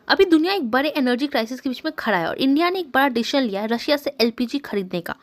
अभी दुनिया एक बड़े एनर्जी क्राइसिस के बीच में खड़ा है और इंडिया ने एक बड़ा डिसीजन लिया है रशिया से एलपीजी खरीदने का।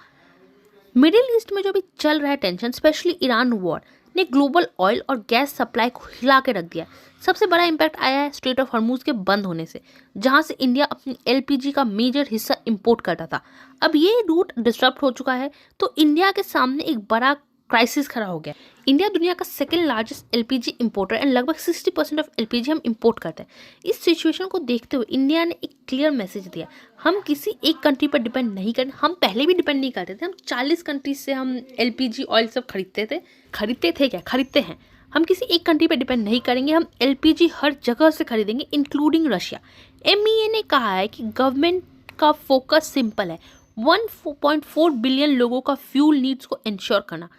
मिडिल ईस्ट में जो भी चल रहा है टेंशन, स्पेशली ईरान वॉर ने ग्लोबल ऑयल और गैस सप्लाई को हिला के रख दिया। सबसे बड़ा इम्पैक्ट आया है स्ट्रेट ऑफ हॉर्मूज के बंद होने से, जहां से इंडिया अपनी एलपीजी का मेजर हिस्सा इंपोर्ट करता था। अब ये रूट डिस्टर्ब हो चुका है तो इंडिया के सामने एक बड़ा क्राइसिस खड़ा हो गया। इंडिया दुनिया का second largest LPG importer and लगभग 60% ऑफ एलपीजी हम इंपोर्ट करते हैं। इस सिचुएशन को देखते हुए इंडिया ने एक क्लियर मैसेज दिया, हम किसी एक कंट्री पर डिपेंड नहीं करते। हम पहले भी डिपेंड नहीं करते थे, हम 40 कंट्रीज से हम एलपीजी ऑयल सब खरीदते हैं। हम किसी एक कंट्री पर डिपेंड नहीं करेंगे, हम एलपीजी हर जगह से खरीदेंगे इंक्लूडिंग रशिया। एमईए ने कहा है कि गवर्नमेंट का फोकस सिंपल है, 1.4 बिलियन लोगों का फ्यूल नीड्स को इंश्योर करना।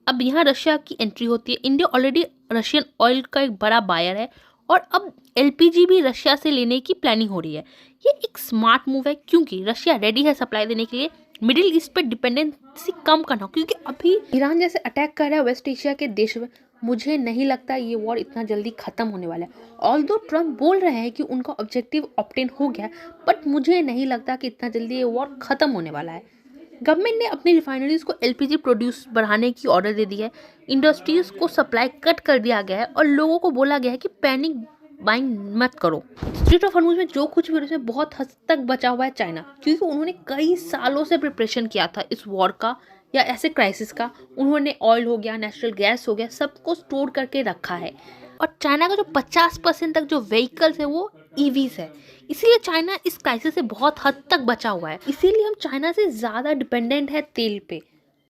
अब यहाँ रशिया की एंट्री होती है। इंडिया ऑलरेडी रशियन ऑयल का एक बड़ा बायर है और अब एलपीजी भी रशिया से लेने की प्लानिंग हो रही है। ये एक स्मार्ट मूव है क्योंकि रशिया रेडी है सप्लाई देने के लिए। मिडिल ईस्ट पे डिपेंडेंसी कम करना, क्योंकि अभी ईरान जैसे अटैक कर रहा है वेस्ट एशिया के देश में। मुझे नहीं लगता ये वॉर इतना जल्दी खत्म होने वाला है। ऑल्दो ट्रम्प बोल रहे हैं कि उनका ऑब्जेक्टिव ऑब्टेन हो गया, बट मुझे नहीं लगता कि इतना जल्दी ये वॉर खत्म होने वाला है। गवर्नमेंट ने अपनी रिफाइनरीज को एलपीजी प्रोड्यूस बढ़ाने की ऑर्डर दे दी है। इंडस्ट्रीज को सप्लाई कट कर दिया गया है और लोगों को बोला गया है कि पैनिक बाइंग मत करो। स्ट्रेट ऑफ हॉर्मूज में जो कुछ भी उसमें बहुत हद तक बचा हुआ है चाइना, क्योंकि उन्होंने कई सालों से प्रिपरेशन किया था इस वॉर का या ऐसे क्राइसिस का। उन्होंने ऑयल हो गया, नेचुरल गैस हो गया, सबको स्टोर करके रखा है। और चाइना का जो 50% तक जो व्हीकल्स है वो ईवीज है, इसीलिए चाइना इस क्राइसिस से बहुत हद तक बचा हुआ है। इसीलिए हम चाइना से ज़्यादा डिपेंडेंट है तेल पे।